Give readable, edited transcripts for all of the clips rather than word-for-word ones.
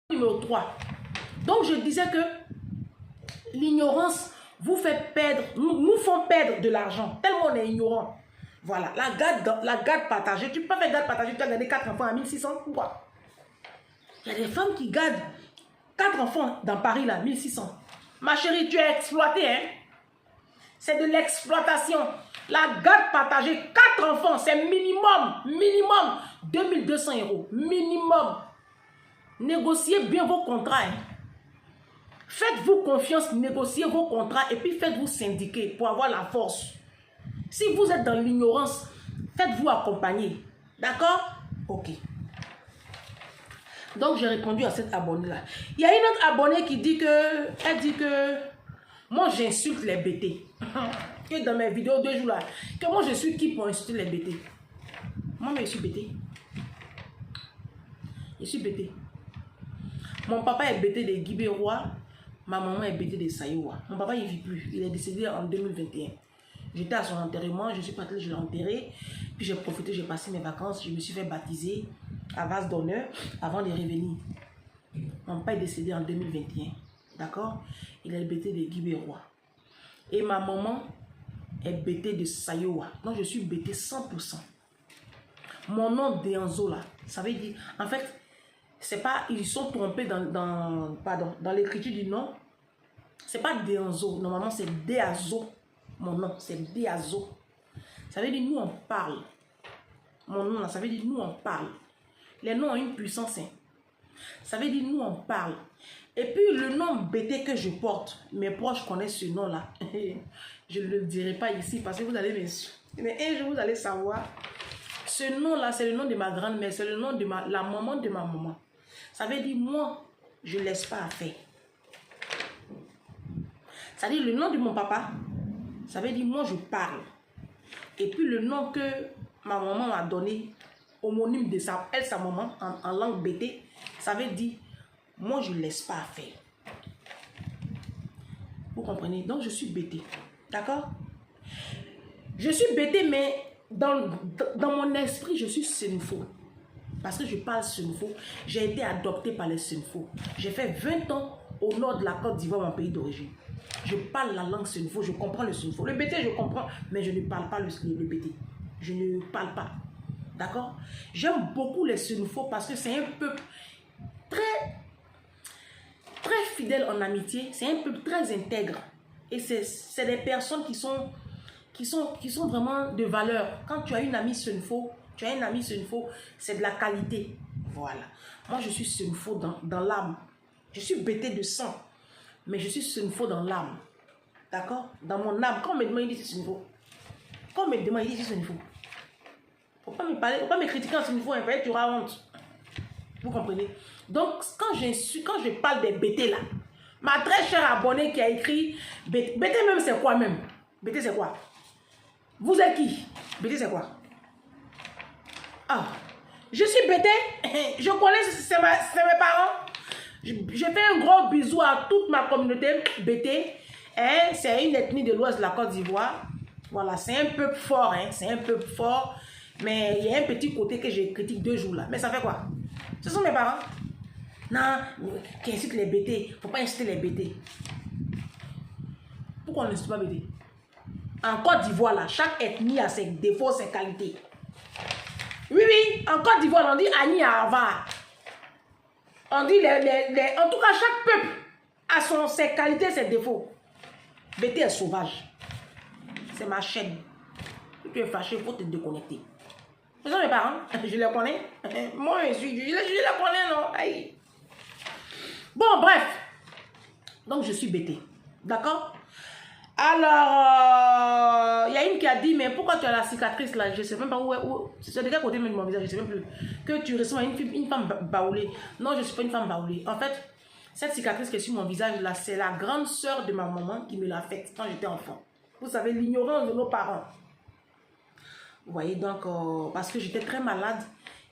Numéro 3. Donc, je disais que l'ignorance vous fait perdre, nous font perdre de l'argent, tellement on est ignorant. Voilà, la garde partagée, tu peux pas faire garde partagée, tu as gardé 4 enfants à 1600, pourquoi? Il y a des femmes qui gardent 4 enfants dans Paris, là, 1600. Ma chérie, tu es exploitée, hein? C'est de l'exploitation. La garde partagée, 4 enfants, c'est minimum 2200 €. Minimum. Négociez bien vos contrats. Hein. Faites-vous confiance, négociez vos contrats et puis faites-vous syndiquer pour avoir la force. Si vous êtes dans l'ignorance, faites-vous accompagner. D'accord? Ok. Donc, j'ai répondu à cette abonnée-là. Il y a une autre abonnée qui dit que... Elle dit que... Moi, j'insulte les BT. Que dans mes vidéos 2 jours là. Que moi, je suis qui pour insulter les BT? Moi, je suis BT. Je suis BT. Mon papa est BT de Guibérois. Ma maman est BT de Sayoua. Mon papa, il ne vit plus. Il est décédé en 2021. J'étais à son enterrement. Je suis partie, je l'ai enterré. Puis j'ai profité, j'ai passé mes vacances. Je me suis fait baptiser à vase d'honneur avant de revenir. Mon papa est décédé en 2021. D'accord? Il est BT de Guibérois. Et ma maman est BT de Sayoua. Donc je suis BT 100%. Mon nom Déanzo là, ça veut dire... En fait, c'est pas... Ils sont trompés dans l'écriture du nom. C'est pas Déanzo. Normalement, c'est Déazo. Mon nom, c'est Déazo. Ça veut dire nous on parle. Mon nom là, ça veut dire nous on parle. Les noms ont une puissance. Hein. Ça veut dire nous on parle. Et puis le nom BT que je porte, mes proches connaissent ce nom là. Je ne le dirai pas ici parce que vous allez m'insulter. Mais un jour vous allez savoir. Ce nom là, c'est le nom de ma grand-mère, c'est le nom de la maman de ma maman. Ça veut dire moi, je ne laisse pas à faire. Ça veut dire le nom de mon papa, ça veut dire moi je parle. Et puis le nom que ma maman m'a donné, homonyme de sa maman, en langue BT, ça veut dire moi je ne laisse pas à faire. Vous comprenez? Donc je suis BT. D'accord? Je suis BT, mais dans mon esprit, je suis Senfo. Parce que je parle Senfo. J'ai été adopté par les Senfo. J'ai fait 20 ans au nord de la Côte d'Ivoire, mon pays d'origine. Je parle la langue Senfo, je comprends le Senfo. Le BT, je comprends, mais je ne parle pas le BT. Je ne parle pas. D'accord? J'aime beaucoup les Senfo parce que c'est un peuple très fidèle en amitié. C'est un peuple très intègre. Et c'est des personnes qui sont vraiment de valeur. Quand tu as une amie Senfo, c'est de la qualité. Voilà. Moi, je suis Senfo dans l'âme. Je suis BT de sang, mais je suis Senfo dans l'âme. D'accord? Dans mon âme. Quand on me demande, il dit Senfo. Quand on me demande, il dit Senfo. Faut pas me parler, faut pas me critiquer en Senfo, hein, tu auras honte. Vous comprenez? Donc, quand je parle des BT là, ma très chère abonnée qui a écrit BT même, c'est quoi même? BT, c'est quoi? Vous êtes qui? BT, c'est quoi? Ah, je suis BT. Je connais, c'est mes parents. Je fais un gros bisou à toute ma communauté BT. Hein, c'est une ethnie de l'ouest de la Côte d'Ivoire. Voilà, c'est un peuple fort. Hein, c'est un peuple fort. Mais il y a un petit côté que je critique 2 jours là. Mais ça fait quoi? Ce sont mes parents. Non, qui insulte les BT. Il ne faut pas insulter les BT. Pourquoi on n'insulte pas BT? En Côte d'Ivoire, là, chaque ethnie a ses défauts, ses qualités. Oui, en Côte d'Ivoire, on dit Ani Ava. On dit en tout cas, chaque peuple a ses qualités, ses défauts. BT est sauvage. C'est ma chaîne. Si tu es fâché, il faut te déconnecter. Ce sont mes parents, je les connais. Moi, je les connais, non? Aïe. Bon, bref. Donc, je suis BT. D'accord? Alors, il y a une qui a dit, mais pourquoi tu as la cicatrice là? Je ne sais même pas où c'est de quel côté de mon visage, je ne sais même plus. Que tu ressembles à une femme baoulée. Non, je ne suis pas une femme baoulée. En fait, cette cicatrice qui est sur mon visage là, c'est la grande sœur de ma maman qui me l'a faite quand j'étais enfant. Vous savez, l'ignorance de nos parents. Vous voyez, donc, parce que j'étais très malade.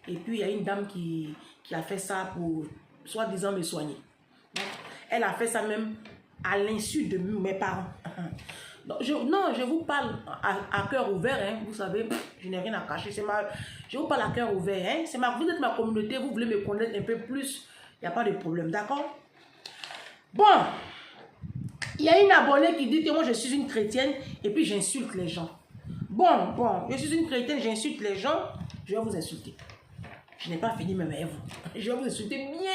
Et puis, il y a une dame qui a fait ça pour, soi-disant, me soigner. Donc, elle a fait ça même à l'insu de mes parents. Donc, je vous parle à cœur ouvert, hein, vous savez, je n'ai rien à cacher. Je vous parle à cœur ouvert. Hein, vous êtes ma communauté, vous voulez me connaître un peu plus. n'y a pas de problème, d'accord? Bon, il y a une abonnée qui dit que moi je suis une chrétienne et puis j'insulte les gens. Bon, je suis une chrétienne, j'insulte les gens, je vais vous insulter. Je n'ai pas fini même avec vous. Je vais vous insulter bien.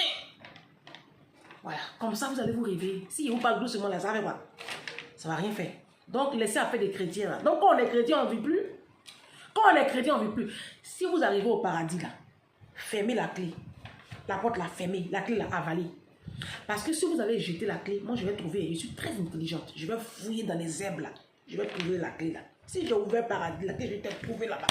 Voilà, comme ça vous allez vous réveiller. Si je vous parle doucement là, ça va pas. Ça va rien faire. Donc laissez affaire des chrétiens là. Donc quand on est chrétien, on ne vit plus. Quand on est chrétien, on ne vit plus. Si vous arrivez au paradis là, fermez la clé. La porte là, fermée. La clé là, avalée. Parce que si vous avez jeté la clé, moi je vais trouver, je suis très intelligente. Je vais fouiller dans les herbes là. Je vais trouver la clé là. Si j'ai ouvert le paradis, la clé, je vais te trouver là-bas.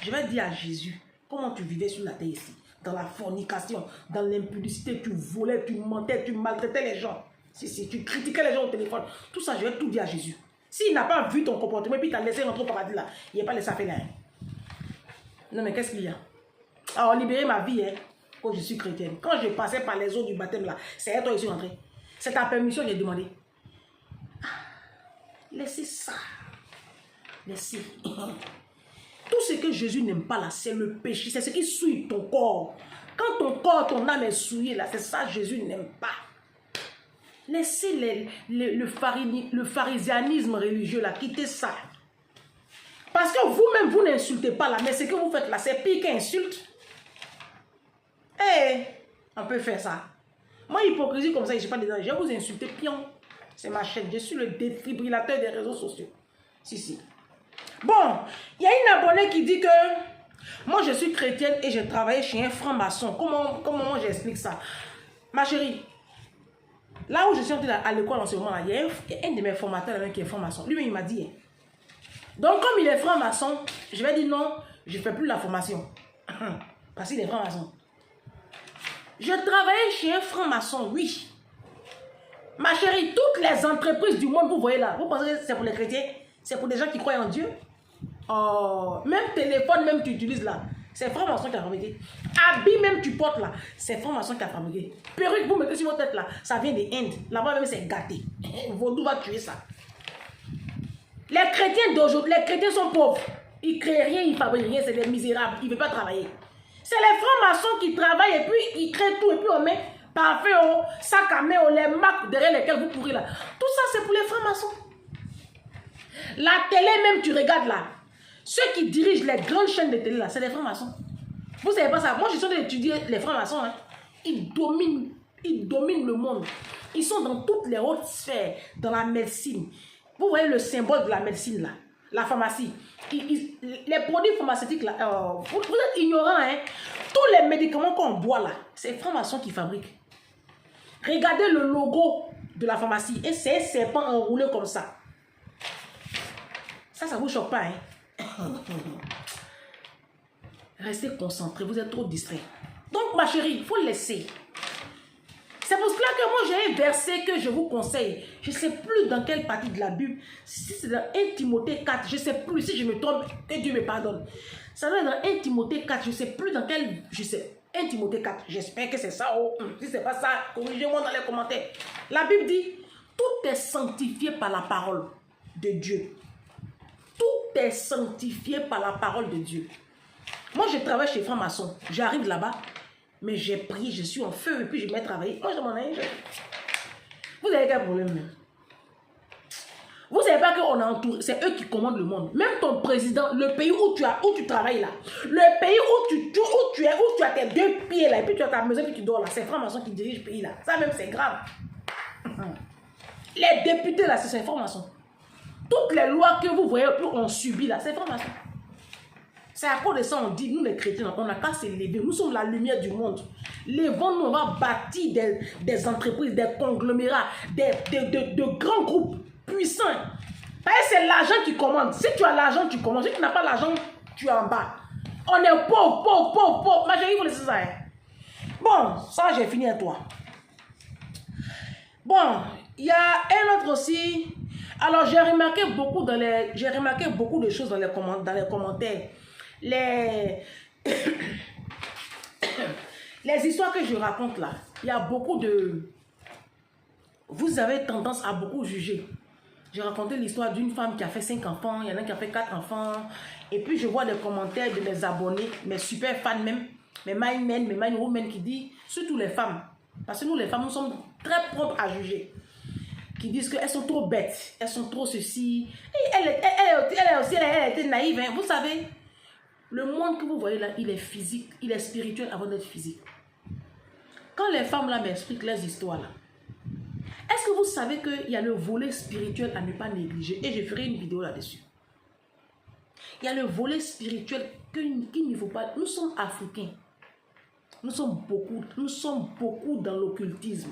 Je vais dire à Jésus, comment tu vivais sur la terre ici? Dans la fornication, dans l'impudicité, tu volais, tu mentais, tu maltraitais les gens. Si tu critiquais les gens au téléphone. Tout ça, je vais tout dire à Jésus. S'il n'a pas vu ton comportement et puis t'a laissé rentrer au paradis là, il n'a pas laissé faire là. Non mais qu'est-ce qu'il y a? Alors libérer ma vie, hein, quand je suis chrétienne. Quand je passais par les eaux du baptême là, c'est à toi que je suis rentré. C'est ta permission que j'ai demandé. Laissez ça. Laissez. Tout ce que Jésus n'aime pas là, c'est le péché. C'est ce qui souille ton corps. Quand ton corps, ton âme est souillée là, c'est ça que Jésus n'aime pas. Laissez le pharisianisme religieux là, quittez ça. Parce que vous-même, vous n'insultez pas là, mais ce que vous faites là, c'est pire qu'insulte. Eh, on peut faire ça. Moi, hypocrisie comme ça, je n'ai pas dedans. Je vais vous insulter, pion. C'est ma chaîne. Je suis le défibrillateur des réseaux sociaux. Si. Bon, il y a une abonnée qui dit que moi, je suis chrétienne et j'ai travaillé chez un franc-maçon. Comment moi j'explique ça? Ma chérie, là où je suis entrée à l'école en ce moment-là, il y a un de mes formateurs qui est franc-maçon. Lui-même, il m'a dit. Hein. Donc, comme il est franc-maçon, je vais dire non, je ne fais plus la formation. Parce qu'il est franc-maçon. Je travaillais chez un franc-maçon, oui. Ma chérie, toutes les entreprises du monde, vous voyez là, vous pensez que c'est pour les chrétiens? C'est pour des gens qui croient en Dieu? Oh, même téléphone, même tu utilises là, c'est franc-maçon qui a fabriqué. Habit même tu portes là, c'est franc-maçon qui a fabriqué. Perruque, vous mettez sur votre tête là, ça vient des Indes. Là-bas même c'est gâté. Vaudou va tuer ça. Les chrétiens d'aujourd'hui, les chrétiens sont pauvres. Ils ne créent rien, ils ne fabriquent rien, c'est des misérables. Ils ne veulent pas travailler. C'est les francs-maçons qui travaillent et puis ils créent tout. Et puis on met parfait au sac à main, on les marque derrière lesquels vous courez là. Tout ça c'est pour les francs-maçons. La télé même tu regardes là. Ceux qui dirigent les grandes chaînes de télé là, c'est les francs-maçons. Vous savez pas ça? Moi je suis en train d'étudier les francs-maçons. Hein. Ils dominent le monde. Ils sont dans toutes les hautes sphères, dans la médecine. Vous voyez le symbole de la médecine là, la pharmacie. Les produits pharmaceutiques là, vous êtes ignorants, hein. Tous les médicaments qu'on boit là, c'est les francs-maçons qui fabriquent. Regardez le logo de la pharmacie et c'est un serpent enroulé comme ça. Ça vous choque pas, hein. Restez concentrés, vous êtes trop distraits. Donc ma chérie, il faut laisser. C'est pour cela que moi j'ai un verset que je vous conseille. Je ne sais plus dans quelle partie de la Bible. Si c'est dans 1 Timothée 4, je ne sais plus si je me trompe, que Dieu me pardonne. Ça doit être dans 1 Timothée 4, je ne sais plus dans quel... Je sais, 1 Timothée 4, j'espère que c'est ça. Oh, si ce n'est pas ça, corrigez-moi dans les commentaires. La Bible dit, tout est sanctifié par la parole de Dieu. Tout est sanctifié par la parole de Dieu. Moi je travaille chez franc-maçon. J'arrive là-bas. Mais j'ai prié, je suis en feu et puis je vais travailler. Moi, je m'en ai. Vous avez quel problème? Vous savez pas qu'on a entouré, c'est eux qui commandent le monde. Même ton président, le pays où tu travailles là, le pays où tu as tes deux pieds là, et puis tu as ta maison et tu dors là, c'est franc-maçon qui dirige le pays là. Ça même, c'est grave. Les députés là, c'est franc-maçon. Toutes les lois que vous voyez qu'on subit là, c'est franc-maçon. C'est à cause de ça on dit, nous les chrétiens, on n'a qu'à se lever. Nous sommes la lumière du monde. Levons-nous, on va bâtir des entreprises, des conglomérats, de grands groupes puissants. Parce que c'est l'argent qui commande. Si tu as l'argent, tu commandes. Si tu n'as pas l'argent, tu es en bas. On est pauvre. Ma chérie, vous laissez ça. Hein? Bon, ça j'ai fini à toi. Bon, il y a un autre aussi. Alors j'ai remarqué beaucoup de choses dans les commentaires. Les histoires que je raconte là, il y a beaucoup de... Vous avez tendance à beaucoup juger. J'ai raconté l'histoire d'une femme qui a fait 5 enfants, il y en a qui a fait 4 enfants. Et puis je vois des commentaires de mes abonnés, mes super fans même, mes mind men, mes mind women qui disent, surtout les femmes, parce que nous les femmes, nous sommes très propres à juger, qui disent qu'elles sont trop bêtes, elles sont trop ceci. Et elle était naïve, hein. Vous savez, le monde que vous voyez là, il est physique, il est spirituel avant d'être physique. Quand les femmes là m'expliquent leurs histoires là, est-ce que vous savez qu'il y a le volet spirituel à ne pas négliger? Et je ferai une vidéo là-dessus. Il y a le volet spirituel qu'il ne faut pas... Nous sommes africains. Nous sommes beaucoup dans l'occultisme.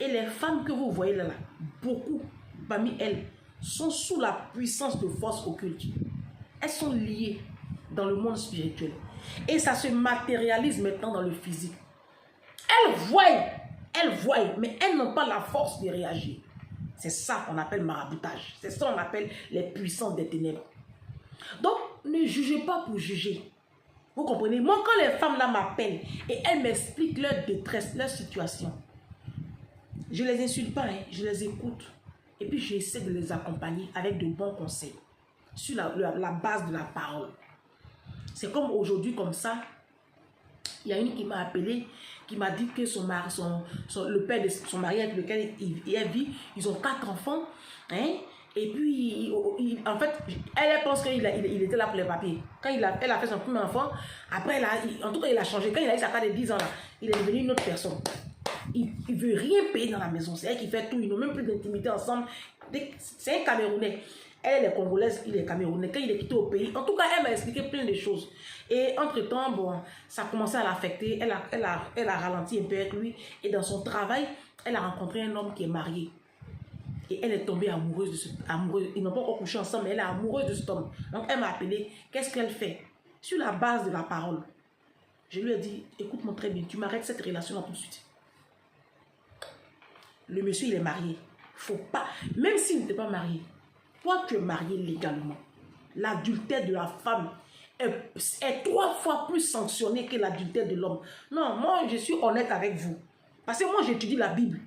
Et les femmes que vous voyez là, beaucoup parmi elles, sont sous la puissance de forces occultes. Elles sont liées dans le monde spirituel. Et ça se matérialise maintenant dans le physique. Elles voient, mais elles n'ont pas la force de réagir. C'est ça qu'on appelle maraboutage. C'est ça qu'on appelle les puissances des ténèbres. Donc, ne jugez pas pour juger. Vous comprenez? Moi, quand les femmes là m'appellent et elles m'expliquent leur détresse, leur situation, je ne les insulte pas, hein, je les écoute. Et puis, j'essaie de les accompagner avec de bons conseils sur la base de la parole. C'est comme aujourd'hui, comme ça, il y a une qui m'a appelé, qui m'a dit que le père de son mari avec lequel elle vit, ils ont 4 enfants, hein, et puis, en fait, elle pense qu'il était là pour les papiers. Quand elle a fait son premier enfant, après, en tout cas, il a changé. Quand il a eu sa carte de 10 ans, là, il est devenu une autre personne. Il ne veut rien payer dans la maison. C'est elle qui fait tout. Ils n'ont même plus d'intimité ensemble. C'est un Camerounais. Elle est congolaise, il est camerounais. Quand il est quitté au pays, en tout cas, elle m'a expliqué plein de choses. Et entre-temps, bon, ça a commencé à l'affecter. Elle a ralenti un peu avec lui. Et dans son travail, elle a rencontré un homme qui est marié. Et elle est tombée amoureuse de ils n'ont pas encore couché ensemble, mais elle est amoureuse de cet homme. Donc, elle m'a appelé. Qu'est-ce qu'elle fait? Sur la base de la parole. Je lui ai dit, écoute-moi très bien, tu m'arrêtes cette relation-là tout de suite. Le monsieur, il est marié. Faut pas, même s'il n'était pas marié, toi, tu es marié légalement. L'adultère de la femme est 3 fois plus sanctionné que l'adultère de l'homme. Non, moi, je suis honnête avec vous. Parce que moi, j'étudie la Bible.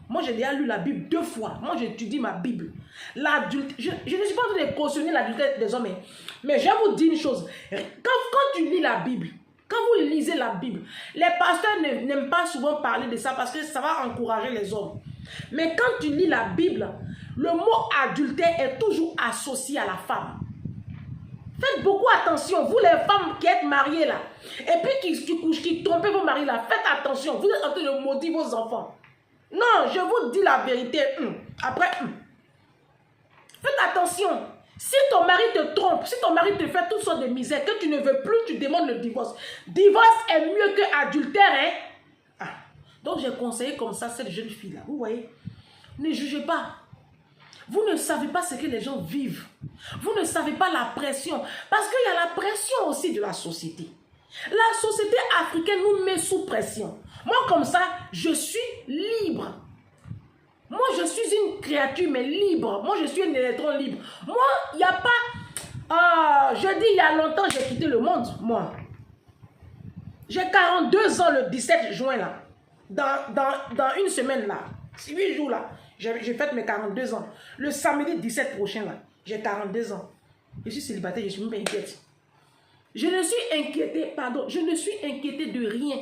Moi, j'ai déjà lu la Bible 2 fois. Moi, j'étudie ma Bible. Je ne suis pas en train de cautionner l'adultère des hommes. Mais je vais vous dire une chose. Quand tu lis la Bible, quand vous lisez la Bible, les pasteurs n'aiment pas souvent parler de ça parce que ça va encourager les hommes. Mais quand tu lis la Bible, le mot adultère est toujours associé à la femme. Faites beaucoup attention, vous les femmes qui êtes mariées là, et puis qui trompez vos maris là, faites attention, vous êtes en train de maudire vos enfants. Non, je vous dis la vérité. Après, faites attention. Si ton mari te trompe, si ton mari te fait toutes sortes de misères, que tu ne veux plus, tu demandes le divorce. Divorce est mieux que adultère, hein? Ah. Donc, j'ai conseillé comme ça cette jeune fille-là. Vous voyez? Ne jugez pas. Vous ne savez pas ce que les gens vivent. Vous ne savez pas la pression. Parce qu'il y a la pression aussi de la société. La société africaine nous met sous pression. Moi, comme ça, je suis libre. Moi, je suis une créature, mais libre. Moi, je suis un électron libre. Moi, il n'y a pas... je dis, il y a longtemps, j'ai quitté le monde, moi. J'ai 42 ans le 17 juin, là. Dans une semaine, là. 8 jours, là. J'ai fait mes 42 ans. Le samedi 17 prochain, là. J'ai 42 ans. Je suis célibataire, je ne suis même pas inquiète. Je ne suis inquiétée, pardon, je ne suis inquiétée de rien.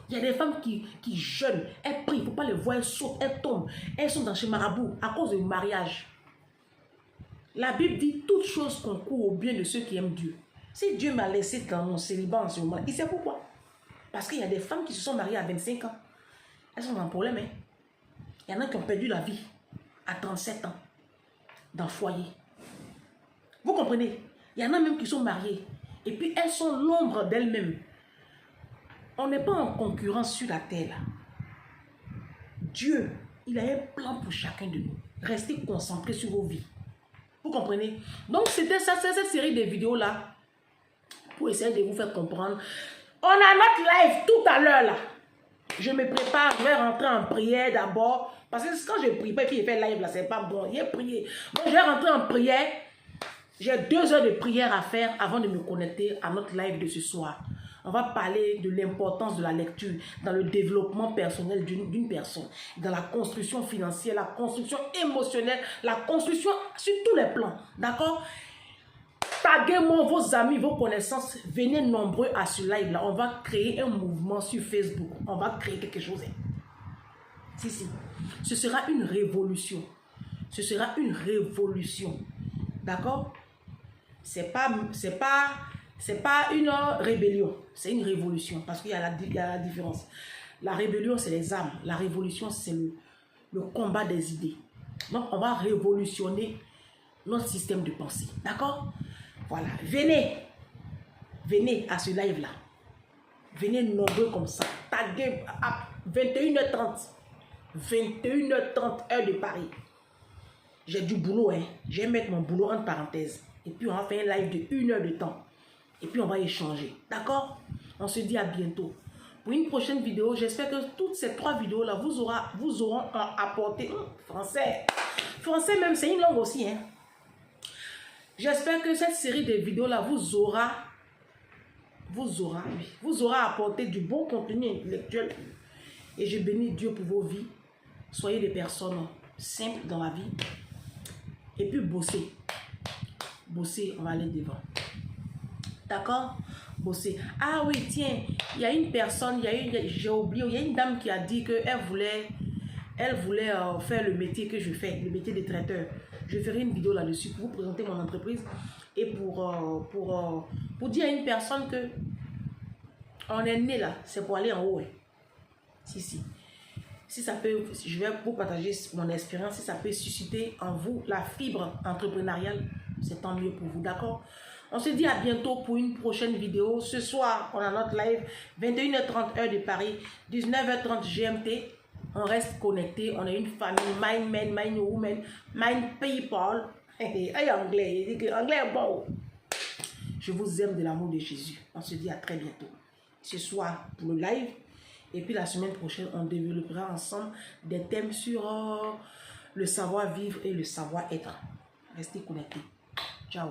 Il y a des femmes qui jeûnent, elles prient, il ne faut pas les voir, elles sautent, elles tombent. Elles sont dans chez Marabout à cause du mariage. La Bible dit, toute chose concourt au bien de ceux qui aiment Dieu. Si Dieu m'a laissé dans mon célibat en ce moment, il sait pourquoi. Parce qu'il y a des femmes qui se sont mariées à 25 ans. Elles sont dans un problème, hein. Il y en a qui ont perdu la vie à 37 ans dans le foyer. Vous comprenez? Il y en a même qui sont mariées. Et puis elles sont l'ombre d'elles-mêmes. On n'est pas en concurrence sur la terre. Là. Dieu, il a un plan pour chacun de nous. Restez concentrés sur vos vies. Vous comprenez? Donc c'était ça, c'est cette série de vidéos là pour essayer de vous faire comprendre. On a notre live tout à l'heure là. Je me prépare, je vais rentrer en prière d'abord. Parce que quand je prie pas et puis je fais live là, c'est pas bon. Il y a prié. Donc je vais rentrer en prière. J'ai 2 heures de prière à faire avant de me connecter à notre live de ce soir. On va parler de l'importance de la lecture dans le développement personnel d'une personne, dans la construction financière, la construction émotionnelle, la construction sur tous les plans. D'accord? Taguez-moi vos amis, vos connaissances. Venez nombreux à ce live-là. On va créer un mouvement sur Facebook. On va créer quelque chose. Si, si. Ce sera une révolution. Ce sera une révolution. D'accord? C'est pas une rébellion. C'est une révolution. Parce qu'il y a la différence. La rébellion, c'est les âmes. La révolution, c'est le combat des idées. Donc, on va révolutionner notre système de pensée. D'accord? Voilà. Venez. Venez à ce live-là. Venez nombreux comme ça. Taguez à 21h30. 21h30, heure de Paris. J'ai du boulot, hein. Je vais mettre mon boulot entre parenthèses. Et puis, on va faire un live de 1 heure de temps. Et puis, on va échanger. D'accord? On se dit à bientôt. Pour une prochaine vidéo, j'espère que toutes ces 3 vidéos-là vous auront apporté... Français. Français même, c'est une langue aussi, hein. J'espère que cette série de vidéos-là vous aura apporté du bon contenu intellectuel. Et je bénis Dieu pour vos vies. Soyez des personnes simples dans la vie. Et puis bosser. Bosser, on va aller devant. D'accord? Bosser. Ah oui, tiens, il y a une personne, j'ai oublié, il y a une dame qui a dit qu'elle voulait faire le métier que je fais, le métier de traiteur. Je ferai une vidéo là-dessus pour vous présenter mon entreprise et pour dire à une personne que on est né là, c'est pour aller en haut. Hein. Si ça peut, je vais vous partager mon expérience, si ça peut susciter en vous la fibre entrepreneuriale, c'est tant mieux pour vous, d'accord? On se dit à bientôt pour une prochaine vidéo. Ce soir, on a notre live, 21h30 heure de Paris, 19h30 GMT. On reste connecté, on a une famille, mind men, mind women, mind people. Hey, anglais, il dit que anglais est bon. Je vous aime de l'amour de Jésus. On se dit à très bientôt. Ce soir pour le live. Et puis la semaine prochaine, on développera ensemble des thèmes sur le savoir-vivre et le savoir-être. Restez connectés. Ciao.